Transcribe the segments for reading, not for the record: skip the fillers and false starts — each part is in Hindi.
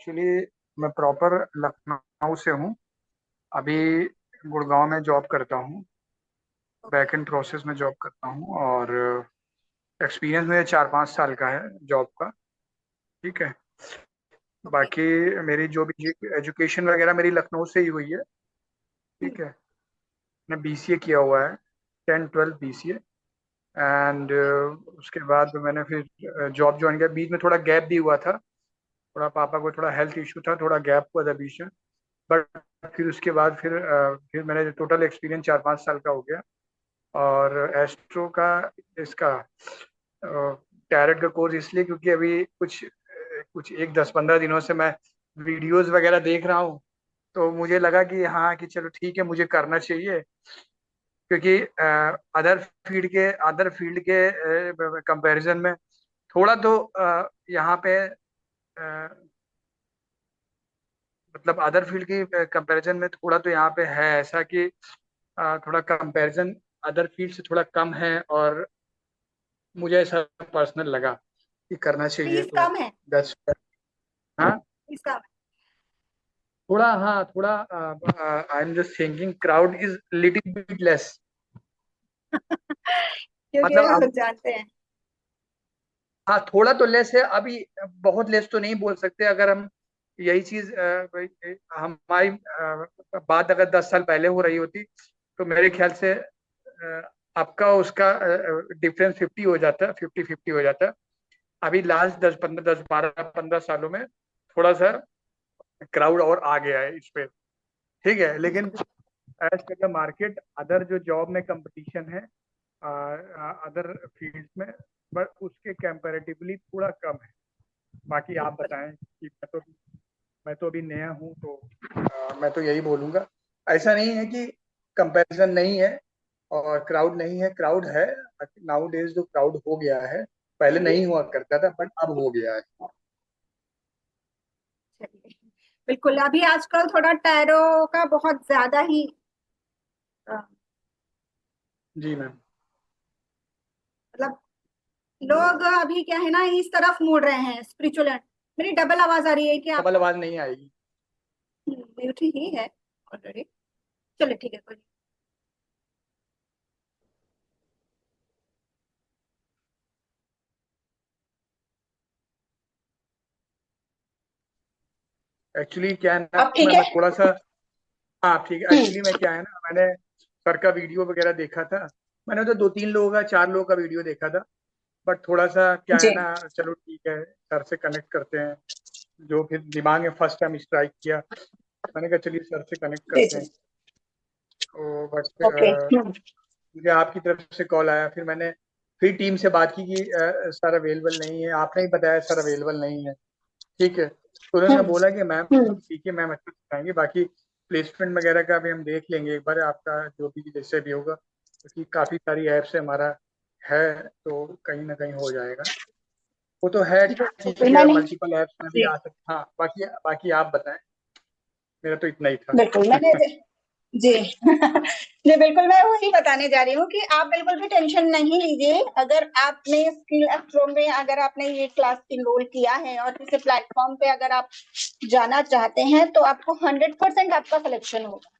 एक्चुअली मैं प्रॉपर लखनऊ से हूँ। अभी गुड़गांव में जॉब करता हूँ। ओके। बैक एंड प्रोसेस में जॉब करता हूँ और एक्सपीरियंस मेरे 4-5 साल का है जॉब का। ठीक है। ओके। बाकी मेरी जो भी एजुकेशन वगैरह मेरी लखनऊ से ही हुई है। हम्म, ठीक है। मैं बीसीए किया हुआ है, 10-12 बीसीए। And okay. उसके बाद मैंने फिर जॉब ज्वाइन किया। बीच में थोड़ा गैप भी हुआ था, थोड़ा पापा को थोड़ा हेल्थ इशू था, थोड़ा गैप हुआ था बीच में। बट फिर उसके बाद फिर मैंने टोटल एक्सपीरियंस 4-5 साल का हो गया। और एस्ट्रो का इसका टैरेट का कोर्स इसलिए क्योंकि अभी कुछ कुछ एक 10-15 दिनों से मैं वीडियोस वगैरह देख रहा हूँ। तो मुझे लगा कि हाँ, कि चलो ठीक है, मुझे करना चाहिए। क्योंकि अदर फील्ड के कंपैरिजन में थोड़ा तो यहाँ पे मतलब अदर फील्ड की कंपैरिजन में थोड़ा तो यहाँ पे है ऐसा कि थोड़ा कंपैरिजन अदर फील्ड से थोड़ा कम है। और मुझे ऐसा पर्सनल लगा कि करना चाहिए, फीस तो कम है। दैट्स। हाँ, फीस कम थोड़ा, हाँ थोड़ा। I am just thinking crowd is little bit less. है। क्योंकि मतलब हम अब, जानते हैं। हाँ थोड़ा तो लेस है अभी। बहुत लेस तो नहीं बोल सकते। अगर हम यही चीज हमारी बात अगर 10 साल पहले हो रही होती तो मेरे ख्याल से आपका उसका डिफरेंस 50 हो जाता, 50-50 हो जाता। अभी लास्ट 10-15 10-12-15 सालों में थोड़ा सा क्राउड और आ गया है इस पे। ठीक है, लेकिन बिल्कुल। As per the market other जो जॉब में कंपटीशन है अदर फील्ड में, बट उसके कंपैरेटिवली थोड़ा कम है। बाकी आप बिल्कुल। बताएं कि मैं तो अभी नया हूँ, तो मैं तो यही बोलूँगा। ऐसा नहीं है कि कंपैरिजन नहीं है और क्राउड नहीं है, क्राउड है। नाउ डेज जो क्राउड हो गया है, पहले नहीं हुआ करता था बट अब हो गया है। चलिए। बिल्कुल, अभी आजकल थोड़ा टैरो का बहुत ज्यादा ही जी मैम। मतलब लोग अभी क्या है ना, इस तरफ मुड़ रहे हैं स्पिरिचुअल। मेरी डबल आवाज आ रही है कि डबल आपको? आवाज नहीं आएगी। ब्यूटी ही है ऑलरेडी। चलिए, ठीक है, कोई एक्चुअली क्या है ना, अब ठीक मैं है। थोड़ा सा, हाँ ठीक है। हम्म। एक्चुअली मैं क्या है ना, मैंने सर का वीडियो वगैरह देखा था। मैंने तो 2-3 लोगों का, 4 लोगों का वीडियो देखा था। बट थोड़ा सा क्या जी है ना, चलो ठीक है, सर से कनेक्ट करते हैं। जो फिर दिमाग में फर्स्ट टाइम स्ट्राइक किया, मैंने कहा चलिए सर से कनेक्ट जी करते जी। हैं। तो बट ओके। मुझे आपकी तरफ से कॉल आया, फिर मैंने फिर टीम से बात की कि सर अवेलेबल नहीं है। आपने ही बताया सर अवेलेबल नहीं है। ठीक है, तो उन्होंने हम्म। बोला कि मैम हम्म। ठीक है मैम, अच्छा सिखाएंगे। बाकी प्लेसमेंट वगैरह का भी हम देख लेंगे एक बार, आपका जो भी जैसे भी होगा, क्योंकि काफ़ी सारी ऐप से हमारा है, तो कहीं ना कहीं हो जाएगा। वो तो है, ठीक बिल्कुल है, मैंने। मल्टीपल ऐप्स में भी जी। आ सकते। हाँ, बाकी बाकी आप बताएं। मेरा तो इतना ही था। बिल्कुल मैंने। जी। जी बिल्कुल, मैं वही बताने जा रही हूँ कि आप बिल्कुल भी टेंशन नहीं लीजिए। अगर आपने स्किल एक्ट्रो में अगर आपने ये क्लास इनरोल किया है और किसी प्लेटफॉर्म पे अगर आप जाना चाहते हैं तो आपको 100% आपका सिलेक्शन होगा।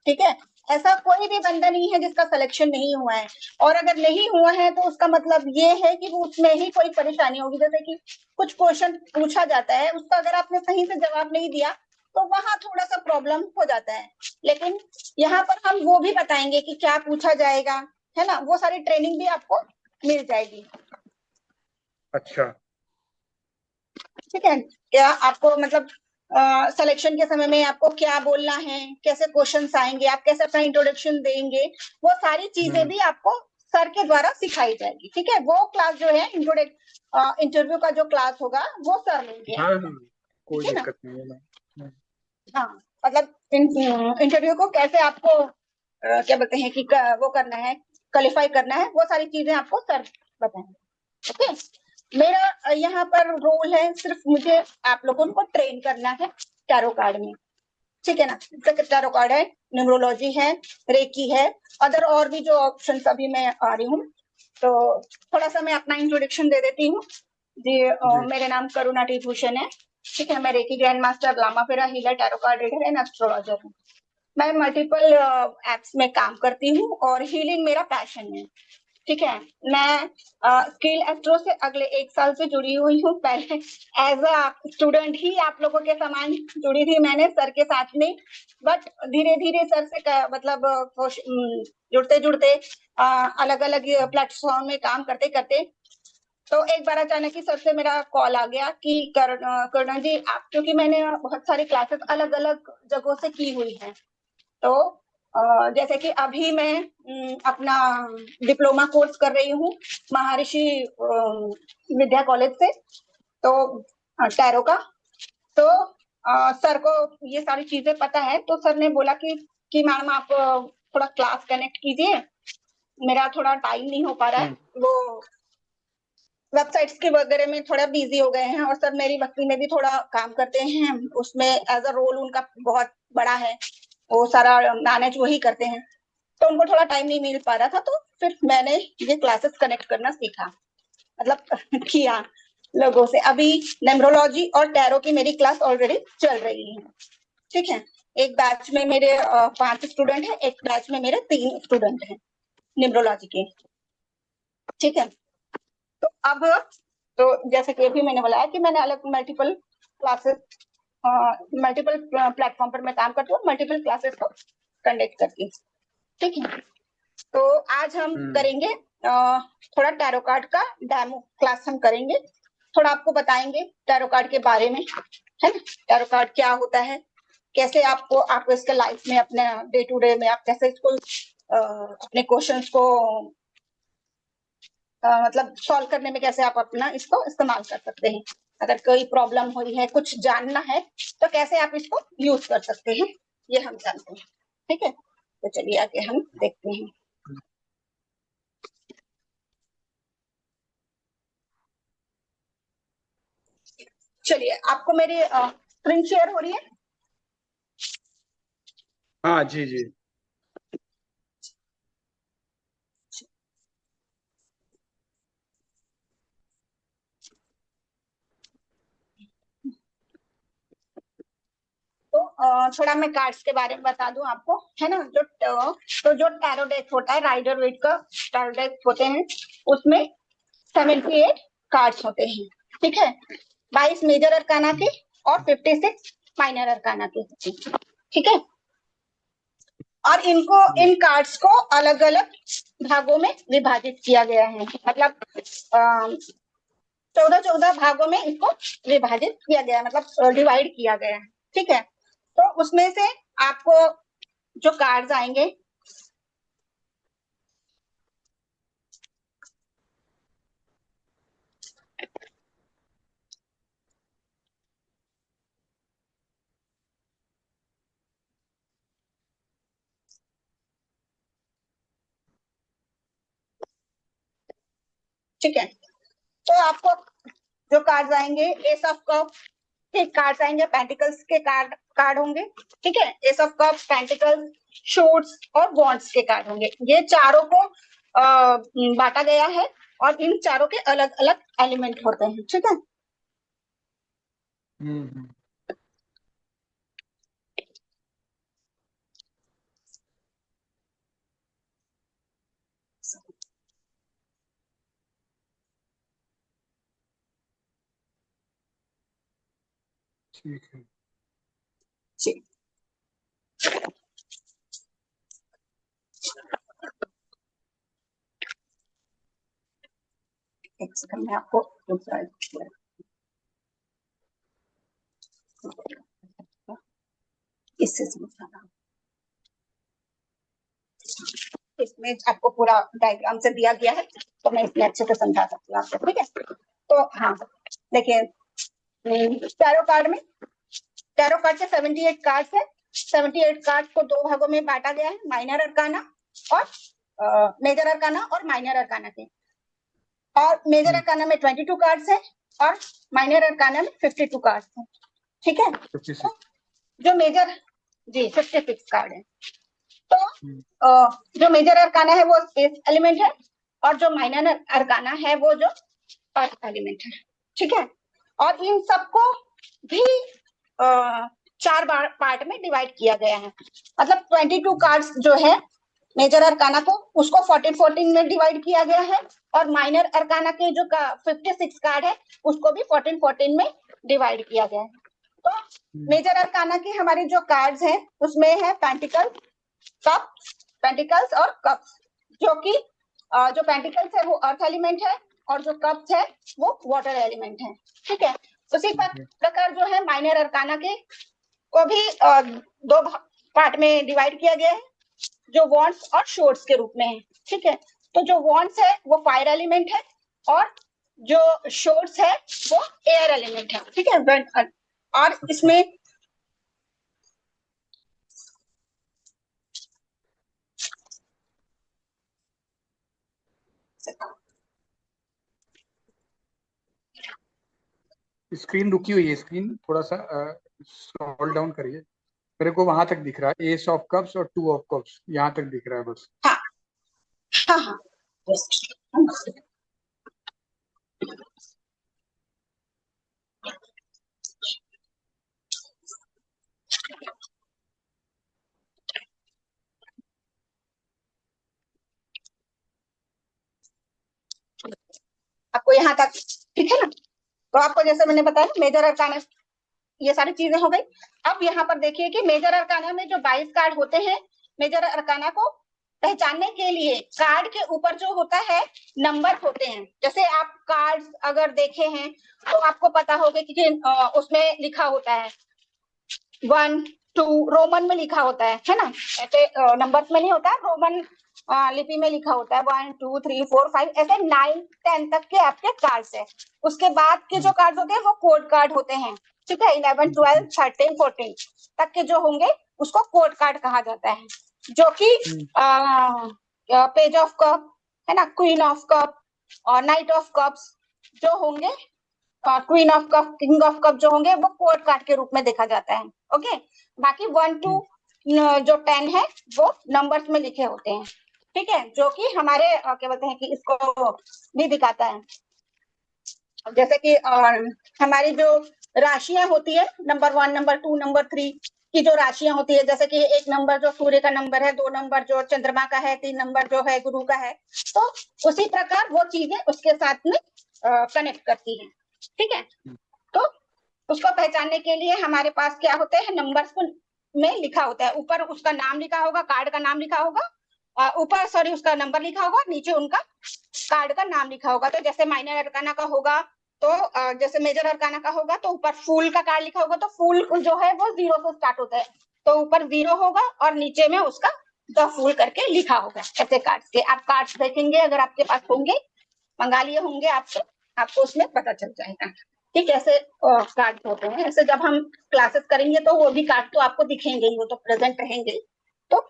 ठीक है। ऐसा कोई भी बंदा नहीं है जिसका सिलेक्शन नहीं हुआ है। और अगर नहीं हुआ है तो उसका मतलब ये है कि वो उसमें ही कोई परेशानी होगी। जैसे कि कुछ क्वेश्चन पूछा जाता है, उसका अगर आपने सही से जवाब नहीं दिया तो वहां थोड़ा सा प्रॉब्लम हो जाता है। लेकिन यहाँ पर हम वो भी बताएंगे कि क्या पूछा जाएगा, है ना, वो सारी ट्रेनिंग भी आपको मिल जाएगी। अच्छा। ठीक है। क्या आपको मतलब सिलेक्शन के समय में आपको क्या बोलना है, कैसे क्वेश्चंस आएंगे, आप कैसे अपना इंट्रोडक्शन देंगे, वो सारी चीजें हम्म। भी आपको सर के द्वारा सिखाई जाएगी। ठीक है। वो क्लास जो है इंटरव्यू का जो क्लास होगा वो सर लेंगे हाँ आपका। हाँ, ठीक कोई है ना। दिक्कत नहीं है मैम। हाँ, मतलब इंटरव्यू को कैसे आपको क्या बोलते हैं कि वो करना है, क्वालिफाई करना है, वो सारी चीजें आपको सर बताएंगे। ओके। मेरा यहाँ पर रोल है सिर्फ मुझे आप लोगों को ट्रेन करना है टैरो कार्ड में। ठीक है ना। जैसे टैरो कार्ड है, न्यूमरोलॉजी है, रेकी है, अदर और भी जो ऑप्शन अभी मैं आ रही हूँ। तो थोड़ा सा मैं अपना इंट्रोडक्शन दे देती हूँ जी। जी। मेरा नाम करुणा टी भूषण है। ठीक है, मैं रेकी ग्रैंड मास्टर, लामा फेरा healer, tarot card reader and astrologer हूँ। मैं मल्टीपल एप्स में काम करती हूँ और हीलिंग मेरा पैशन है। ठीक है, मैं स्किल एस्ट्रो से अगले 1 साल से जुड़ी हुई हूँ। पहले एज अ स्टूडेंट ही आप लोगों के समान जुड़ी थी मैंने सर के साथ में, बट धीरे धीरे सर से मतलब जुड़ते जुड़ते अलग अलग प्लेटफॉर्म में काम करते करते तो एक बार अचानक ही सर से मेरा कॉल आ गया कि करुणा जी आप, क्योंकि मैंने बहुत सारी क्लासेस अलग अलग जगहों से की हुई है, तो जैसे कि अभी मैं अपना डिप्लोमा कोर्स कर रही हूँ महर्षि विद्या कॉलेज से, तो टैरो का, तो सर को ये सारी चीजें पता है, तो सर ने बोला कि मैडम आप थोड़ा क्लास कनेक्ट कीजिए, मेरा थोड़ा टाइम नहीं हो पा रहा है, वो वेबसाइट्स के वगैरह में थोड़ा बिजी हो गए हैं, और सर मेरी वक्ती में भी थोड़ा काम करते हैं, उसमें एज अ रोल उनका बहुत बड़ा है, वो सारा मैनेज वही करते हैं, तो उनको थोड़ा टाइम नहीं मिल पा रहा था, तो फिर मैंने ये क्लासेस कनेक्ट करना सीखा, मतलब किया लोगों से। अभी न्यूमरोलॉजी और टैरो की मेरी क्लास ऑलरेडी चल रही है। ठीक है, एक बैच में मेरे 5 स्टूडेंट हैं, एक बैच में मेरे 3 स्टूडेंट हैं न्यूमरोलॉजी के। ठीक है, तो अब तो जैसे कि अभी मैंने बोला कि मैंने अलग मल्टीपल क्लासेस मल्टीपल प्लेटफॉर्म पर मैं काम करती हूँ, मल्टीपल क्लासेस को कंडक्ट करती हूँ। ठीक है, तो आज हम करेंगे थोड़ा टैरो कार्ड का डेमो क्लास हम करेंगे, थोड़ा आपको बताएंगे टैरो कार्ड के बारे में, है ना, टैरो कार्ड क्या होता है, कैसे आपको इसके लाइफ में अपने डे टू डे में आप कैसे इसको अपने क्वेश्चंस को मतलब सॉल्व करने में कैसे आप अपना इसको इस्तेमाल कर सकते हैं, अगर कोई प्रॉब्लम हुई है, कुछ जानना है, तो कैसे आप इसको यूज कर सकते हैं, ये हम जानते हैं। ठीक है, तो चलिए आगे हम देखते हैं। चलिए, आपको मेरी स्क्रीन शेयर हो रही है? हाँ जी जी। तो थोड़ा मैं कार्ड्स के बारे में बता दूं आपको, है ना, जो टैरो डेक होता है, राइडर वेट का टैरो डेक होते हैं, उसमें 78 कार्ड्स होते हैं। ठीक है, 22 मेजर अरकाना के और 56 माइनर अरकाना के होते हैं। ठीक है, और इन कार्ड्स को अलग अलग भागों में विभाजित किया गया है, मतलब 14 भागों में इसको विभाजित किया गया है, मतलब डिवाइड किया गया है। ठीक है, तो उसमें से आपको जो कार्ड्स आएंगे, ठीक है, तो आपको जो कार्ड्स आएंगे, एस ऑफ कप के कार्ड्स आएंगे, पेंटिकल्स के कार्ड होंगे। ठीक है, S of cup, pentacles, shoots और वॉन्ड्स के कार्ड होंगे। ये चारों को बांटा गया है, और इन चारों के अलग अलग एलिमेंट होते हैं। ठीक है, ठीक है। जी, एक सेकंड में आपको दूसरा इससे समझाना, इसमें आपको पूरा डायग्राम से दिया गया है, तो मैं इसमें अच्छे से समझा सकती हूँ आपको। ठीक है, तो हाँ, देखिए, टैरो कार्ड में, टैरो कार्ड के 78 कार्ड्स है। 78 कार्ड को 2 भागों में बांटा गया है, माइनर अरकाना और मेजर अरकाना और माइनर अरकाना के, और मेजर अरकाना में 22 कार्ड्स है और माइनर अरकाना में 52 कार्ड्स है। ठीक है, 56। जो मेजर, जी 56 कार्ड है, तो जो मेजर अरकाना है वो स्पेस एलिमेंट है, और जो माइनर अरकाना है वो जो अर्थ एलिमेंट है। ठीक है, और इन सबको भी 4 पार्ट में डिवाइड किया गया है। मतलब 22 कार्ड्स जो है मेजर अरकाना को, उसको 14-14 में डिवाइड किया गया है, और माइनर अरकाना के जो 56 कार्ड है उसको भी 14-14 में डिवाइड किया गया है। तो मेजर अरकाना के हमारे जो कार्ड्स हैं उसमें है पेंटिकल्स, कप्स, पेंटिकल्स और कप्स, जो कि जो पेंटिकल्स है वो अर्थ एलिमेंट है और जो कप्स है वो वाटर एलिमेंट है। ठीक है, उसी प्रकार जो है माइनर अरकाना के को भी 2 पार्ट में डिवाइड किया गया है, जो वॉन्ट्स और शोर्स के रूप में है। ठीक है, तो जो वॉन्ट्स है वो फायर एलिमेंट है और जो शोर्स है वो एयर एलिमेंट है। ठीक है, और इसमें स्क्रीन रुकी हुई है, स्क्रीन थोड़ा सा स्क्रॉल डाउन करिए। मेरे को वहां तक दिख रहा है, एस ऑफ कप्स और 2 ऑफ कप्स, यहाँ तक दिख रहा है बस। हाँ हाँ हाँ, आपको यहाँ तक ठीक है ना। तो आपको जैसे मैंने बताया मेजर अरकाना ये सारी चीजें हो गई। अब यहाँ पर देखिए कि मेजर अरकाना में जो 22 कार्ड होते हैं, मेजर अरकाना को पहचानने के लिए कार्ड के ऊपर जो होता है नंबर होते हैं। जैसे आप कार्ड्स अगर देखे हैं तो आपको पता होगा कि उसमें लिखा होता है 1 2, रोमन में लिखा होता है ना, ऐसे नंबर्स में नहीं होता, रोमन लिपि में लिखा होता है 1 2 3 4 5, ऐसे 9 10 तक के आपके कार्ड्स है। उसके बाद के जो कार्ड होते हैं वो कोड कार्ड होते हैं। ठीक है, 11 12 13 14 तक के जो होंगे उसको कोड कार्ड कहा जाता है, जो कि पेज ऑफ कप है ना, क्वीन ऑफ कप और नाइट ऑफ कप्स जो होंगे, queen of cup king of cup जो होंगे वो कोड कार्ड के रूप में देखा जाता है। ओके, बाकी 1 2 जो 10 है वो नंबर्स में लिखे होते हैं। ठीक है, जो कि हमारे क्या बोलते हैं कि इसको भी दिखाता है। जैसे कि हमारी जो राशियां होती है, नंबर 1 नंबर 2 नंबर 3 की जो राशियां होती है, जैसे कि 1 नंबर जो सूर्य का नंबर है, 2 नंबर जो चंद्रमा का है, 3 नंबर जो है गुरु का है, तो उसी प्रकार वो चीजें उसके साथ में कनेक्ट करती हैं। ठीक है, तो उसको पहचानने के लिए हमारे पास क्या होते हैं, नंबर्स में लिखा होता है, ऊपर उसका नाम लिखा होगा, कार्ड का नाम लिखा होगा, ऊपर सॉरी उसका नंबर लिखा होगा, नीचे उनका कार्ड का नाम लिखा होगा। तो जैसे माइनर अरकाना का होगा तो जैसे मेजर अरकाना का होगा तो ऊपर फूल का कार्ड लिखा होगा, तो फूल जो है वो 0 से स्टार्ट होता है, तो ऊपर 0 होगा और नीचे में उसका द फूल करके लिखा होगा। ऐसे कार्ड के आप कार्ड्स देखेंगे, अगर आपके पास होंगे, मंगा लिए होंगे आपको उसमें पता चल जाएगा। ठीक, ऐसे कार्ड होते हैं। ऐसे जब हम क्लासेस करेंगे तो वो भी कार्ड तो आपको दिखेंगे ही, वो तो प्रेजेंट रहेंगे। तो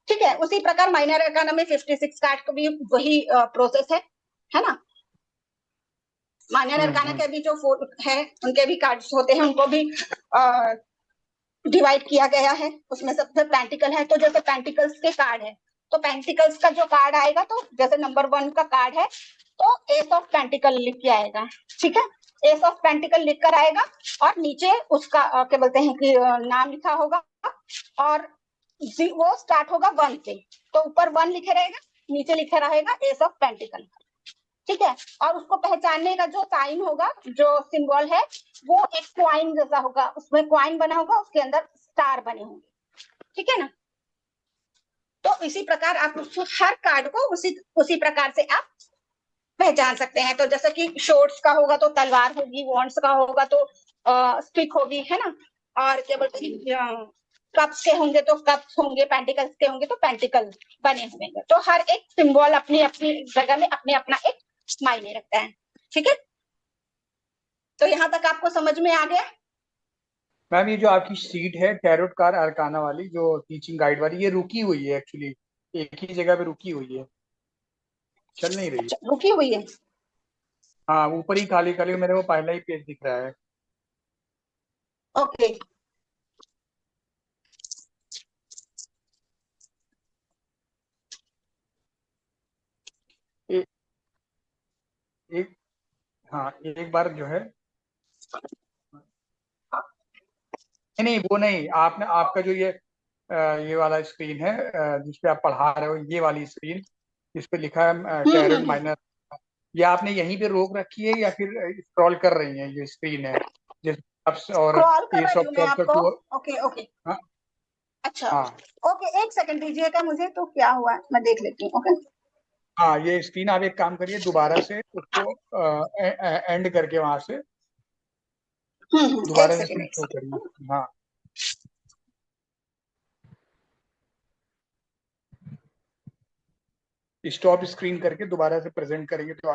ठीक है, उसी प्रकार माइनर अरकाना में 56 कार्ड को भी वही प्रोसेस है ना। माइनर अरकाना के भी जो 4 है उनके भी कार्ड्स होते हैं, उनको भी डिवाइड किया गया है। उसमें सबसे पेंटिकल है, तो जैसे पेंटिकल्स के कार्ड है तो पेंटिकल्स का जो कार्ड आएगा, तो जैसे नंबर 1 का कार्ड है तो एस ऑफ पेंटिकल लिख के आएगा। ठीक है, एस ऑफ पेंटिकल लिख कर आएगा और नीचे उसका क्या बोलते हैं कि नाम लिखा होगा, और वो स्टार्ट होगा 1 से, तो ऊपर 1 लिखे रहेगा, नीचे लिखे रहेगा एस ऑफ पेंटिकल। ठीक है, और उसको पहचानने का जो साइन होगा, जो सिंबल है, वो एक क्वाइन जैसा होगा, उसमें क्वाइन बना होगा, उसके अंदर स्टार बने होंगे। ठीक है ना, तो इसी प्रकार आप हर कार्ड को उसी प्रकार से आप पहचान सकते हैं। तो जैसे कि शॉर्ट्स का होगा तो तलवार होगी, वॉन्ड्स का होगा तो स्टिक होगी, है ना, और क्या बोलते हैं कप्स के होंगे तो कप्स होंगे, पेंटिकल्स के होंगे तो पेंटिकल बने हुए हैं। तो हर एक सिंबल अपनी अपनी जगह में अपने अपना एक मायने रखता है। ठीक है, तो यहाँ तक आपको समझ में आ गया। मैम ये जो आपकी शीट है टैरोट कार्ड अरकाना वाली, जो टीचिंग गाइड वाली, ये रुकी हुई है एक्चुअली, एक ही जगह पे रुकी हुई है, चल नहीं रही है। अच्छा, रुकी हुई है। हाँ, ऊपर ही खाली खाली मेरे को पहला ही पेज दिख रहा है। ओके, एक एक हाँ, एक बार जो है नहीं नहीं, वो नहीं, आपने आपका जो ये वाला स्क्रीन है, जिसपे आप पढ़ा रहे हो, ये वाली स्क्रीन जिस पे लिखा है टेरर हम्म। माइनर, ये आपने यहीं पे रोक रखी है या फिर स्क्रॉल कर रही है? ये स्क्रीन है जिस आप और स्क्रॉल कर ये रही हूँ मैं सॉफ्टवेयर आपको। टू। Okay okay. हाँ अच्छा। हाँ ओके, एक सेकंड दीजिएगा मुझे, तो क्या हुआ मैं देख लेती हूँ। ओके। हाँ, ये स्क्रीन आप एक काम करिए, दोबारा से उसको एंड करके वहां से एक दोबारा से सेकंड इसमें एक शो करिए। सेकंड। हाँ स्टॉप स्क्रीन करके दोबारा से प्रेजेंट करेंगे तो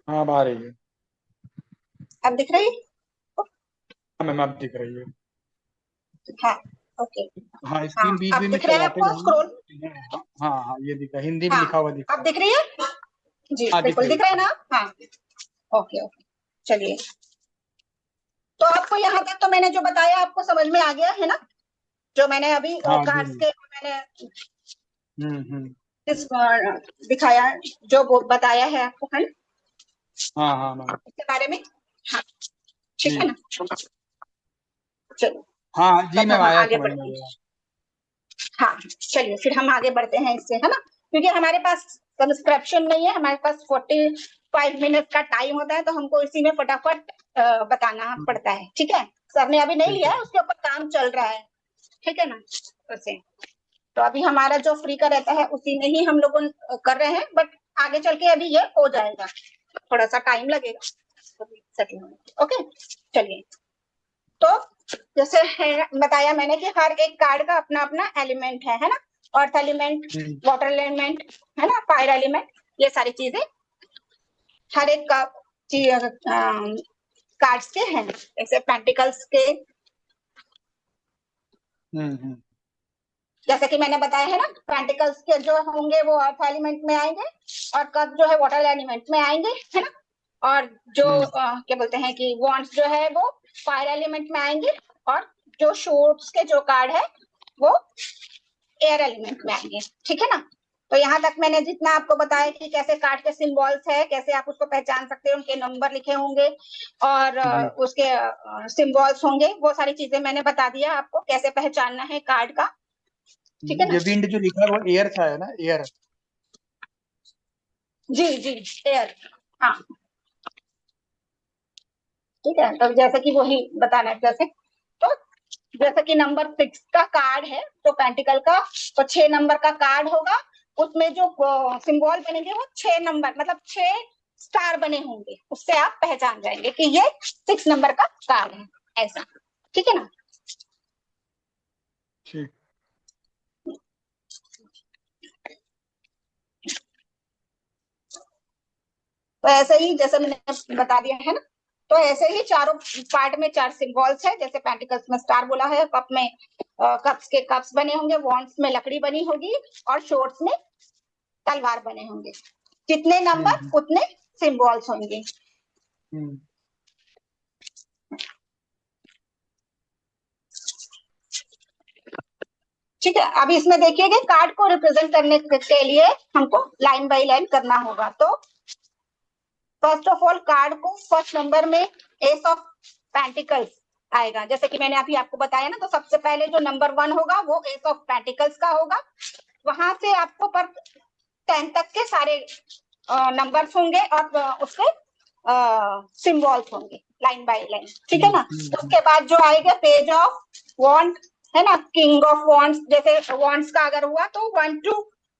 हाँ, अब आ रही है। अब दिख रही है? हाँ मैम, अब दिख रही है। हाँ। ओके। हाँ, हाँ, स्क्रीन बीच अब बीच में दिख रहा है चलाते आपको स्क्रोल? जाएंगे। हाँ हाँ हाँ, ये दिखा, हिंदी में हाँ, लिखा हुआ दिख अब रहा है। दिख रही है? जी हाँ, दिख बिल्कुल रही दिख रहा है है। ना। हाँ। Okay okay. चलिए, तो आपको यहाँ तक तो मैंने जो बताया आपको समझ में आ गया है ना? जो मैंने अभी हाँ जी। कार्ड्स के मैंने हम्म। इस दिखाया, जो वो बताया है आपको, है ना, हाँ हाँ मैम। इसके बारे में। हाँ, ठीक है जी। ना। चलो, हाँ जी तब मैम, हम आया, आगे समझ बढ़ते में हैं। आया। हाँ, चलिए फिर हम आगे बढ़ते हैं इससे, है ना, क्योंकि हमारे पास सब्सक्रिप्शन नहीं है, हमारे पास 45 मिनट का टाइम होता है, तो हमको इसी में फटाफट बताना पड़ता है। ठीक है, सर ने अभी नहीं ठीक लिया है। है, उसके ऊपर काम चल रहा है। ठीक है ना, वैसे तो अभी हमारा जो फ्री का रहता है उसी में ही हम लोग कर रहे हैं, बट आगे चल के अभी ये हो जाएगा, थोड़ा सा टाइम लगेगा सेटिंग होने में। ओके, चलिए। तो जैसे है बताया मैंने कि हर एक कार्ड का अपना अपना एलिमेंट है ना, अर्थ एलिमेंट, हम्म वाटर एलिमेंट, है ना, फायर एलिमेंट, ये सारी चीजें हर एक का कार्ड्स के हैं। जैसे पेंटिकल्स के, हम्म। जैसे कि मैंने बताया है ना, पेंटिकल्स के जो होंगे वो अर्थ एलिमेंट में आएंगे, और कप जो है वाटर एलिमेंट में आएंगे, है ना, और जो हम्म। क्या बोलते हैं कि वॉन्ड्स जो है वो फायर एलिमेंट में आएंगे, और जो शूट्स के जो कार्ड है वो एयर एलिमेंट में आएंगे। ठीक है ना, तो यहाँ तक मैंने जितना आपको बताया कि कैसे कार्ड के सिंबल्स है, कैसे आप उसको पहचान सकते हैं, उनके नंबर लिखे होंगे और जी। उसके सिंबल्स होंगे, वो सारी चीजें मैंने बता दिया आपको कैसे पहचानना है कार्ड का। ठीक है ना। ये विंड जो लिखा है वो एयर था, है ना, एयर। जी जी, एयर। हाँ, ठीक है, तो जैसे कि वही बताना है, जैसे तो जैसे कि नंबर 6 का कार्ड है, तो पेंटिकल का, तो 6 नंबर का कार्ड होगा, उसमें जो सिंबल बनेंगे वो 6 नंबर, मतलब 6 स्टार बने होंगे, उससे आप पहचान जाएंगे कि ये 6 नंबर का कार्ड है, ऐसा। ठीक है ना। ठीक। तो ऐसे ही जैसे मैंने बता दिया है ना, तो ऐसे ही चारों पार्ट में 4 सिंबल्स है, जैसे पेंटिकल्स में स्टार बोला है, कप में कप्स के कप्स बने होंगे, वॉन्ड्स में लकड़ी बनी होगी, और शॉर्ट्स में तलवार बने होंगे। जितने नंबर उतने सिंबल्स होंगे। ठीक है, अभी इसमें देखिए कि कार्ड को रिप्रेजेंट करने के लिए हमको लाइन बाय लाइन करना होगा। तो फर्स्ट ऑफ ऑल कार्ड को फर्स्ट नंबर में एस ऑफ पेंटिकल्स आएगा, जैसे कि मैंने अभी आपको बताया ना। तो सबसे पहले जो नंबर 1 होगा वो एस ऑफ पेंटिकल्स का होगा। वहां से आपको पर 10 तक के सारे नंबर्स होंगे और उसके सिंबल्स होंगे लाइन बाय लाइन, ठीक है ना। उसके बाद जो आएगा पेज ऑफ वॉन्ड है ना, किंग ऑफ वॉन्ड्स, जैसे वॉन्ड्स का अगर हुआ तो 1 to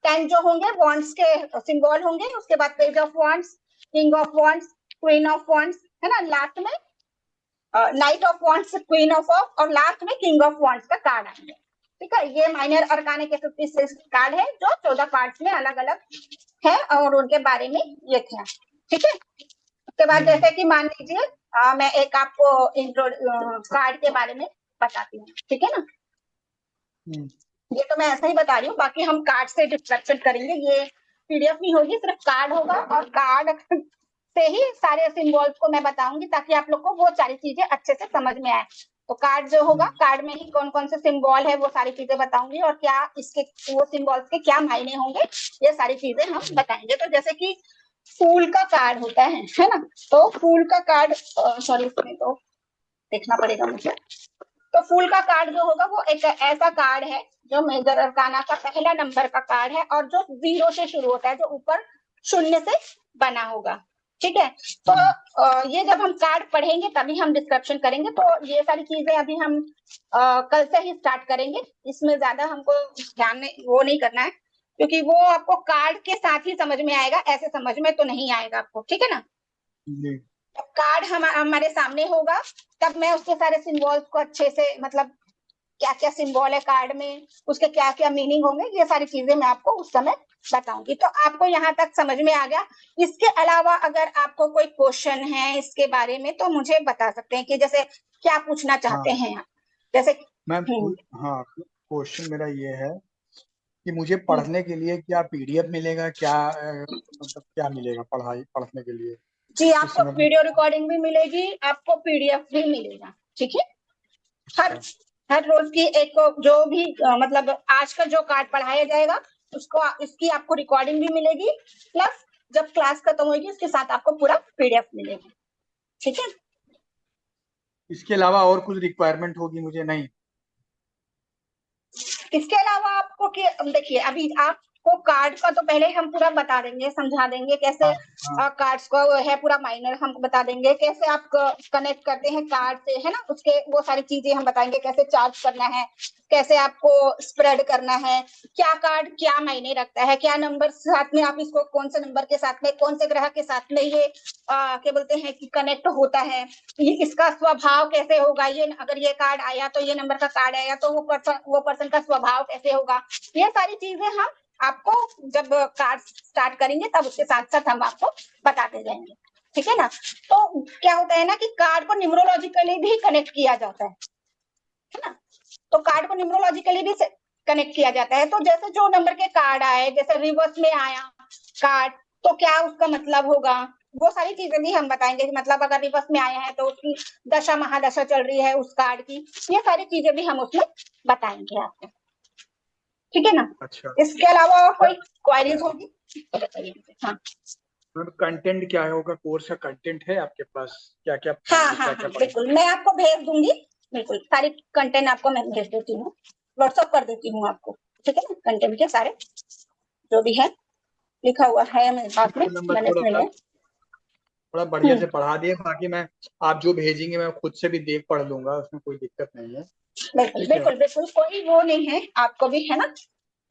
10 जो होंगे वॉन्ड्स के सिंबल होंगे। उसके बाद page of wands, king of wands, queen of wands, है ना। लास्ट में night of wands, queen of और लास्ट में किंग ऑफ वॉन्ड्स का कार्ड आएंगे। ठीक है, ये माइनर अरकाने के 56 कार्ड है जो 14 पार्ट्स में अलग अलग है और उनके बारे में ये थे। ठीक है, उसके बाद जैसे कि मान लीजिए मैं एक आपको कार्ड के बारे में बताती हूँ, ठीक है ना। ये तो मैं ऐसा ही बता रही हूँ, बाकी हम कार्ड से डिस्ट्रक्शन करेंगे। ये पीडीएफ नहीं होगी, सिर्फ कार्ड होगा और कार्ड से ही सारे सिंबल्स को मैं बताऊंगी ताकि आप लोग को वो सारी चीजें अच्छे से समझ में आए। तो कार्ड जो होगा, कार्ड में ही कौन कौन से सिंबल है वो सारी चीजें बताऊंगी और क्या इसके वो सिंबल्स के क्या मायने होंगे, ये सारी चीजें हम बताएंगे। तो जैसे कि फूल का कार्ड होता है ना। तो फूल का कार्ड सॉरी इसमें तो देखना पड़ेगा मुझे। तो फूल का कार्ड जो होगा वो एक ऐसा कार्ड है जो मेजर अरकाना का पहला नंबर का कार्ड है और जो 0 से शुरू होता है, जो ऊपर शून्य से बना होगा। ठीक है, तो ये जब हम कार्ड पढ़ेंगे तभी हम डिस्क्रिप्शन करेंगे। तो ये सारी चीजें अभी हम कल से ही स्टार्ट करेंगे। इसमें ज्यादा हमको ध्यान वो नहीं करना है, क्योंकि वो आपको कार्ड के साथ ही समझ में आएगा, ऐसे समझ में तो नहीं आएगा आपको। ठीक है ना। कार्ड हमारे सामने होगा तब मैं उसके सारे सिंबल्स को अच्छे से, मतलब क्या क्या सिंबल है कार्ड में, उसके क्या क्या मीनिंग होंगे, ये सारी चीजें मैं आपको उस समय बताऊंगी। तो आपको यहाँ तक समझ में आ गया। इसके अलावा अगर आपको कोई क्वेश्चन है इसके बारे में तो मुझे बता सकते हैं कि जैसे क्या पूछना चाहते हैं आप। जैसे मैम, हाँ, क्वेश्चन मेरा ये है कि मुझे पढ़ने के लिए क्या पीडीएफ मिलेगा, क्या मतलब क्या मिलेगा पढ़ने के लिए? जी, आपको वीडियो रिकॉर्डिंग भी मिलेगी, आपको पीडीएफ भी मिलेगा। ठीक है, हर रोज की एक जो भी मतलब आज का जो कार्ड पढ़ाया जाएगा उसको इसकी आपको रिकॉर्डिंग भी मिलेगी, प्लस जब क्लास खत्म होगी उसके साथ आपको पूरा पीडीएफ मिलेगा। ठीक है, इसके अलावा और कुछ रिक्वायरमेंट होगी मुझे? नहीं, इसके अलावा आपको देखिए अभी आपको कार्ड का तो पहले हम पूरा बता देंगे, समझा देंगे कैसे कार्ड्स को है, पूरा माइनर हम बता देंगे, कैसे आप कनेक्ट करते हैं कार्ड से, है ना। उसके वो सारी चीजें हम बताएंगे, कैसे चार्ज करना है, कैसे आपको स्प्रेड करना है, क्या कार्ड क्या मायने रखता है, क्या नंबर साथ में आप इसको कौन से नंबर के साथ में, कौन से ग्रह के साथ में ये क्या बोलते हैं कि कनेक्ट होता है, ये इसका स्वभाव कैसे होगा, ये अगर ये कार्ड आया तो ये नंबर का कार्ड आया तो वो पर्सन का स्वभाव कैसे होगा। ये सारी चीजें हम आपको जब कार्ड स्टार्ट करेंगे तब उसके साथ साथ हम आपको बताते जाएंगे। ठीक है ना। तो क्या होता है ना कि कार्ड को न्यूमरोलॉजिकली भी कनेक्ट किया जाता है ना। तो कार्ड को न्यूमरोलॉजिकली भी कनेक्ट किया जाता है। तो जैसे जो नंबर के कार्ड आए, जैसे रिवर्स में आया कार्ड तो क्या उसका मतलब होगा, वो सारी चीजें भी हम बताएंगे कि मतलब अगर रिवर्स में आया है तो उसकी दशा महादशा चल रही है उस कार्ड की, ये सारी चीजें भी हम उसमें बताएंगे आपको। ठीक है ना। अच्छा, इसके अलावा और कोई क्वारीज होगी तो बताइए। हाँ, कंटेंट क्या होगा? कोर्स का कंटेंट है आपके पास? क्या क्या हाँ, बिल्कुल मैं आपको भेज दूंगी। बिल्कुल सारी कंटेंट आपको मैं भेज देती हूँ, व्हाट्सअप कर देती हूँ आपको। ठीक है ना, कंटेंट के सारे जो भी है लिखा हुआ है मेरे पास में, मैंने इसमें लिया। थोड़ा बढ़िया से पढ़ा दिए, बाकी मैं आप जो भेजेंगे मैं खुद से भी देख पढ़ लूंगा, उसमें कोई दिक्कत नहीं है। बिल्कुल बिल्कुल बिल्कुल, कोई वो नहीं है, आपको भी है ना।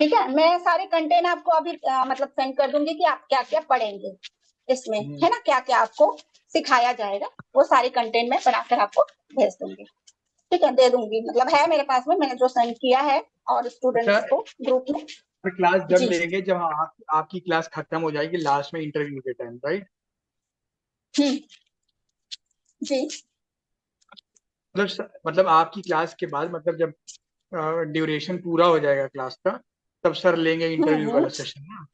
ठीक है, मैं सारे कंटेंट आपको अभी मतलब सेंड कर दूंगी कि आप क्या क्या पढ़ेंगे इसमें, है ना, क्या क्या आपको सिखाया जाएगा, वो सारी कंटेंट में बनाकर आपको भेज दूंगी। ठीक है, दे दूंगी, मतलब है मेरे पास में, मैंने जो सेंड किया है और स्टूडेंट्स को ग्रुप में। क्लास जब लेंगे, जब आपकी क्लास खत्म हो जाएगी लास्ट में इंटरव्यू के टाइम, राइट? जी मतलब आपकी क्लास के बाद, मतलब जब ड्यूरेशन पूरा हो जाएगा क्लास का, तब सर लेंगे इंटरव्यू हम्म। वाला सेशन ना?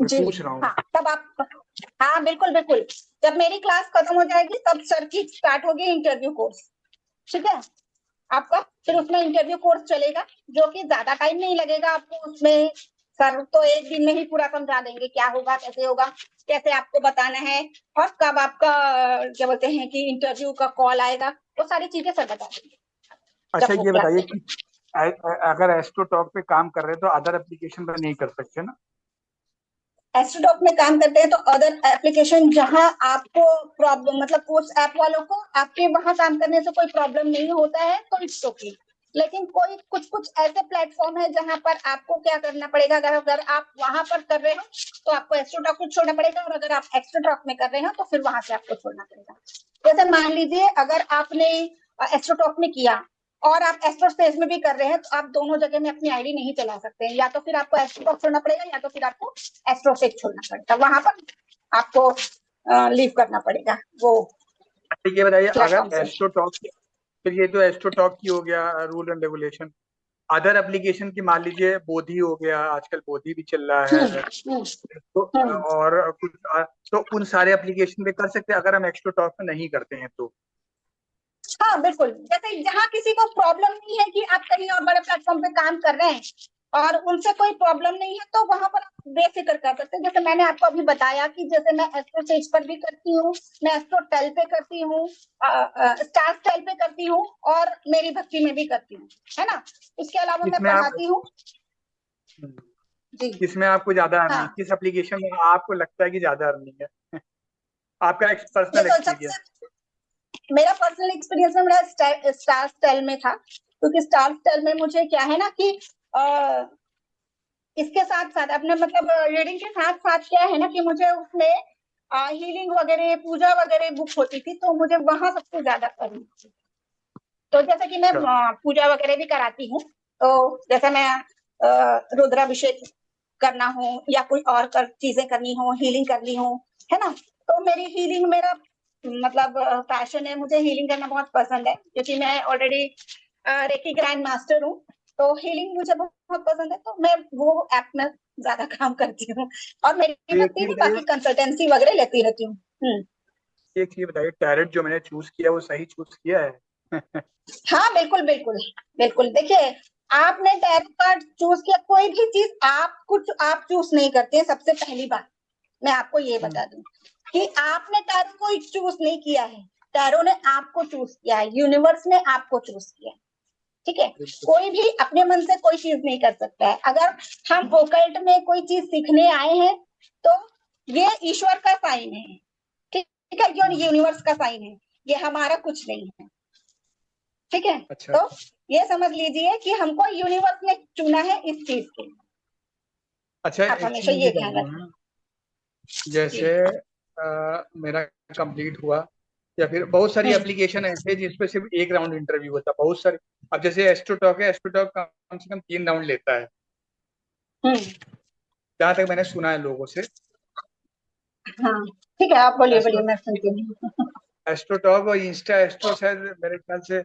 मैं जी पूछ रहा हूँ। हाँ, तब आप, हाँ बिल्कुल बिल्कुल, जब मेरी क्लास खत्म हो जाएगी तब सर की स्टार्ट होगी इंटरव्यू कोर्स। ठीक है, आपका फिर उसमें इंटरव्यू कोर्स चलेगा, जो कि ज्यादा टाइम नहीं लगेगा आपको उसमें। सर तो एक दिन में ही पूरा समझा देंगे क्या होगा, कैसे होगा, कैसे आपको बताना है, और कब आपका क्या बोलते हैं कि इंटरव्यू का कॉल आएगा, वो सारी चीजें सर बता देंगे अच्छा जब वो ये क्लास बताइए लेंगे। कि अगर एस्ट्रोटॉक पे काम कर रहे हैं तो अदर एप्लीकेशन पे नहीं कर सकते ना? एस्ट्रोटॉक में काम करते हैं तो अदर एप्लीकेशन जहां आपको प्रॉब्लम, मतलब उस ऐप वालों को आपके वहां काम करने से कोई प्रॉब्लम नहीं होता है तो इट्स ओके। लेकिन कोई कुछ कुछ ऐसे प्लेटफॉर्म है जहां पर आपको क्या करना पड़ेगा, अगर आप वहां पर कर रहे हो तो आपको एस्ट्रोटॉक को छोड़ना पड़ेगा, और अगर आप एक्स्ट्रोटॉक में कर रहे हो तो फिर वहां से आपको छोड़ना पड़ेगा। जैसे मान लीजिए अगर आपने एस्ट्रोटॉक में किया और आप एस्ट्रोस्पेस में भी कर रहे हैं, तो आप दोनों जगह में अपनी आईडी नहीं चला सकते हैं, या तो फिर आपको एस्ट्रोटॉक छोड़ना पड़ेगा या तो फिर आपको एस्ट्रोसेक छोड़ना पड़ेगा, वहां पर आपको लीव करना पड़ेगा वो अच्छा ये बताइए, प्लेटफॉर्म अगर से। एस्ट्रोटॉक, फिर ये तो एस्ट्रोटॉक की हो गया rule and regulation, other application की मान लीजिए बोधी हो गया, आजकल बोधी भी चल रहा है, हम्म। तो हम्म। और कुछ तो उन सारे एप्लीकेशन पे कर सकते हैं अगर हम एस्ट्रोटॉक में नहीं करते हैं तो? हाँ बिल्कुल, जैसे जहाँ किसी को प्रॉब्लम नहीं है कि आप कहीं और बड़े प्लेटफॉर्म पे काम कर रहे हैं और उनसे कोई प्रॉब्लम नहीं है, तो वहां पर आप बेफिक्र कर सकते हैं। जैसे मैंने आपको अभी बताया कि जैसे मैं एस्ट्रो सेज पर भी करती हूँ, मैं एस्ट्रो टेल पे करती हूँ, स्टार टेल पे करती हूँ, और मेरी भक्ति में भी करती हूँ, है ना। इसके अलावा मैं किसमें आप पढ़ाती हूँ। जी किसमें आपको ज्यादा अर्निंग, हाँ, किस एप्लीकेशन में आपको लगता है कि ज्यादा अर्निंग है? आपका पर्सनल देखो एक्सपीरियंस। सबसे मेरा पर्सनल एक्सपीरियंस में मेरा स्टार स्टाइल में था, क्योंकि स्टार स्टाइल में मुझे क्या है ना कि इसके साथ साथ अपने मतलब रीडिंग के साथ साथ क्या है ना कि मुझे उसमें हीलिंग वगैरह, पूजा वगैरह बुक होती थी, तो मुझे वहां सबसे ज्यादा करनी थी। तो जैसे कि मैं अच्छा। पूजा वगैरह भी कराती हूँ, तो जैसे मैं रुद्राभिषेक करना हो या कोई और चीजें करनी हो, हीलिंग करनी हो, है ना, तो मेरी हीलिंग मेरा मतलब पैशन है, मुझे हीलिंग करना बहुत पसंद है, क्योंकि मैं ऑलरेडी रेकी ग्रैंड मास्टर हूँ, तो हीलिंग मुझे बहुत पसंद है, तो मैं वो ऐप में ज्यादा काम करती हूँ, और मेरी तो एक भक्ति चीज भी बताइए, बाकी कंसल्टेंसी वगैरह लेती रहती हूँ। एक चीज बताइए, टैरेट जो मैंने चूज किया वो सही चूज किया है? हाँ बिल्कुल बिल्कुल बिल्कुल, देखिए आपने टैरो कार्ड चूज किया, कोई भी चीज आप चूज नहीं करते हैं। सबसे पहली बात मैं आपको ये हम्म, बता दूं कि आपने टैरो को चूज नहीं किया है, टैरो ने आपको चूज किया है, यूनिवर्स ने आपको चूज किया है। ठीक है, बिल्कुल। कोई भी अपने मन से कोई चीज नहीं कर सकता है। अगर हम ओकल्ट में कोई चीज सीखने आए हैं तो ये ईश्वर का साइन है, ठीक है, ये हम्म, यूनिवर्स का साइन है, ये हमारा कुछ नहीं है। ठीक है, अच्छा तो अच्छा। ये समझ लीजिए कि हमको यूनिवर्स ने चुना है इस चीज के लिए। अच्छा आप एक हमेशा चीज मुझे ये ध्यान जानना रखें। है, जैसे जी मेरा कंप्लीट हुआ, या फिर बहुत सारी हम्म एप्लीकेशन ऐसे जिसपे सिर्फ एक राउंड इंटरव्यू होता है, बहुत सारे। अब जैसे एस्ट्रोटॉक है, एस्ट्रोटॉक कम से कम 3 राउंड लेता है, हम्म। जहाँ तक मैंने सुना है लोगों से। हाँ ठीक है, आप बोलिए बोलिए, एस्ट्रो मैं सुनती हूँ। एस्ट्रोटॉक और इंस्टा एस्ट्रो शायद मेरे ख्याल से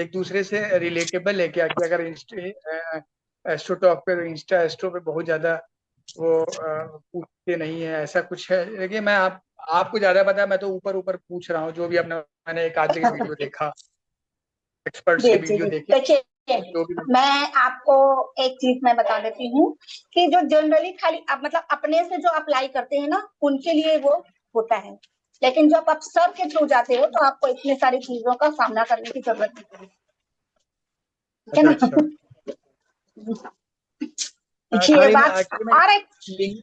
एक दूसरे से रिलेटेबल है क्या, कि अगर एस्ट्रोटॉक पे और इंस्टा एस्ट्रो पे बहुत ज्यादा वो पूछते नहीं है, ऐसा कुछ है? देखिए मैं आपको ज्यादा पता है, मैं तो ऊपर ऊपर पूछ रहा हूँ, जो भी अपने मैंने एक आध जगह वीडियो देखा, एक्सपर्ट्स जी के जी वीडियो जी, देखे, देखिए जो भी मैं आपको एक चीज मैं बता देती हूँ कि जो जनरली खाली आप मतलब अपने से जो अप्लाई करते हैं ना, उनके लिए वो होता है, लेकिन जब आप सर के थ्रू जाते हो तो आपको इतनी सारी चीजों का सामना करने की जरूरत नहीं है। ठीक है अच्छा अच्छा। ना। ये खाली मैं बात। एक्चुअली मैं और एक,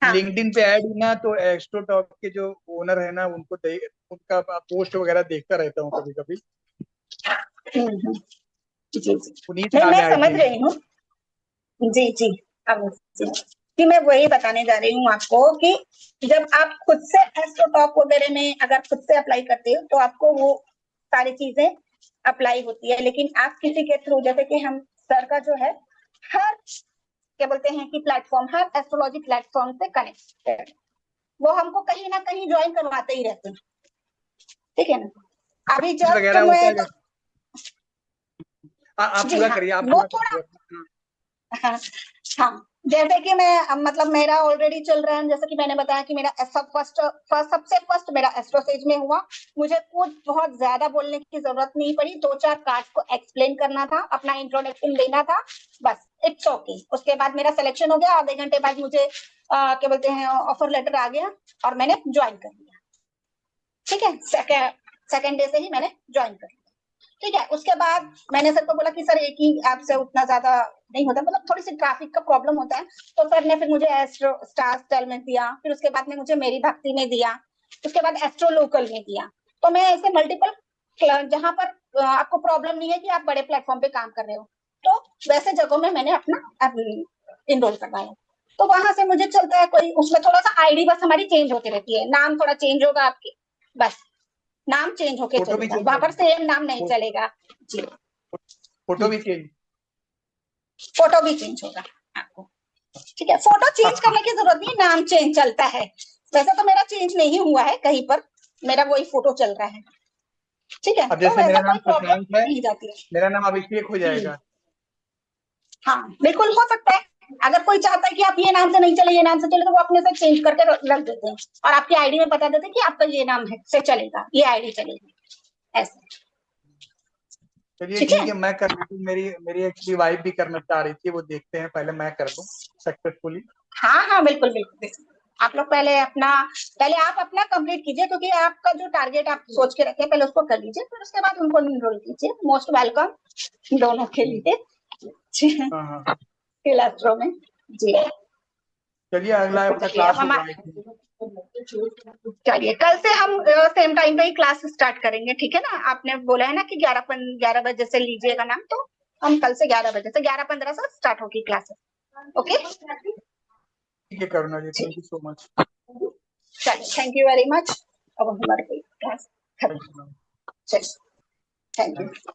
हाँ लिंक्डइन पे ऐड हूँ ना, तो एस्ट्रोटॉक के जो ओनर है ना, उनका पोस्ट वगैरह देखता रहता हूँ कभी कभी। हम्म, जी जी, उन्हीं से नहीं नाम मैं ऐड समझ नहीं रही हूँ। जी जी, अब जी, कि मैं वही बताने जा रही हूँ आपको कि जब आप खुद से एस्ट्रोटॉक वगैरह में अगर खुद से अप्लाई करते हो तो आपको वो सारी चीजें अप्लाई होती है, लेकिन आप किसी के थ्रू, जैसे कि हम सर का जो है हर क्या बोलते हैं कि प्लेटफॉर्म, हर एस्ट्रोलॉजी प्लेटफॉर्म से कनेक्ट, वो हमको कहीं ना कहीं ज्वाइन करवाते ही रहते हैं। ठीक है ना। अभी जस्ट वगैरह तो होता मैं है? आप जी पूरा हाँ, करिए, आप वो पूरा थोड़ा करिए। हाँ, हाँ, जैसे कि मैं मतलब मेरा ऑलरेडी चल रहा है, जैसे कि मैंने बताया कि मेरा सबसे फर्स्ट मेरा एस्ट्रो स्टेज में हुआ। मुझे कुछ बहुत ज्यादा बोलने की जरूरत नहीं पड़ी, 2-4 कार्ड को एक्सप्लेन करना था, अपना इंट्रोडक्शन देना था, बस इट्स ओके। उसके बाद मेरा सिलेक्शन हो गया, आधे घंटे बाद मुझे क्या बोलते हैं ऑफर लेटर आ गया और मैंने ज्वाइन कर लिया। ठीक है, सेकेंड डे से ही मैंने ज्वाइन कर लिया। ठीक है, उसके बाद मैंने सर को बोला कि सर एक ही ऐप से उतना ज्यादा नहीं होता, मतलब थोड़ी सी ट्रैफिक का प्रॉब्लम होता है। तो सर ने फिर मुझे एस्ट्रो स्टार स्टाइल में दिया, फिर उसके बाद में मुझे मेरी भक्ति में दिया, उसके बाद एस्ट्रो लोकल में दिया। तो मैं ऐसे मल्टीपल, जहां पर आपको प्रॉब्लम नहीं है कि आप बड़े प्लेटफॉर्म पे काम कर रहे हो, तो वैसे जगहों में मैंने अपना इनरोल करवाया। तो वहां से मुझे चलता है कोई, उसमें थोड़ा सा आईडी बस हमारी चेंज होती रहती है, नाम थोड़ा चेंज होगा आपकी, बस नाम चेंज होके फोटो भी चलेगा, चेंज वहां पर होगी? सेम नाम नहीं चलेगा जी। फोटो भी चेंज? फोटो भी चेंज होगा आपको। ठीक है, फोटो चेंज करने की जरूरत नहीं, नाम चेंज चलता है। वैसे तो मेरा चेंज नहीं हुआ है कहीं पर, मेरा वही फोटो चल रहा है। ठीक है, अब तो जैसे वैसा मेरा कोई नाम प्रॉब्लम प्रशांत है, नहीं जाती है। मेरा नाम अभिषेक हो जाएगा? हाँ, बिल्कुल हो सकता है। अगर कोई चाहता है कि आप ये नाम से नहीं चले, ये नाम से चले, तो वो अपने से चेंज करके रख देते हैं और आपकी आईडी में बता देते हैं कि आपका ये नाम है से चलेगा, ये आईडी चलेगी, ऐसे। चलिए ठीक ठीक है, है, मैं कर लूँ। मेरी मेरी एक्चुअली वाइफ भी करना चाह रही थी, वो देखते हैं, पहले मैं कर लूँ सक्सेसफुली। हाँ हाँ, बिल्कुल बिल्कुल बिल्कुल। आप लोग पहले आप अपना कंप्लीट कीजिए, क्योंकि आपका जो टारगेट आप सोच के रखे पहले उसको कर लीजिए, फिर उसके बाद उनको इनरोल कीजिए। मोस्ट वेलकम दोनों के लिए हाँ हाँ, इलेक्ट्रो में जी। चलिए अगला आपका चलिए अब क्लास हम होगा आई थिंक। चलिए कल से हम सेम टाइम पे ही क्लास स्टार्ट करेंगे, ठीक है ना। आपने बोला है ना कि 11 बजे से लीजिएगा नाम, तो हम कल से 11 बजे से 11:15 से स्टार्ट होगी क्लासेस। ओके, ठीक है करुणा जी, थैंक यू सो मच। चलिए, थैंक यू वेरी मच। अब हमारे क्लास खत्म। Thank you. चलिए, थैंक थैंक यू।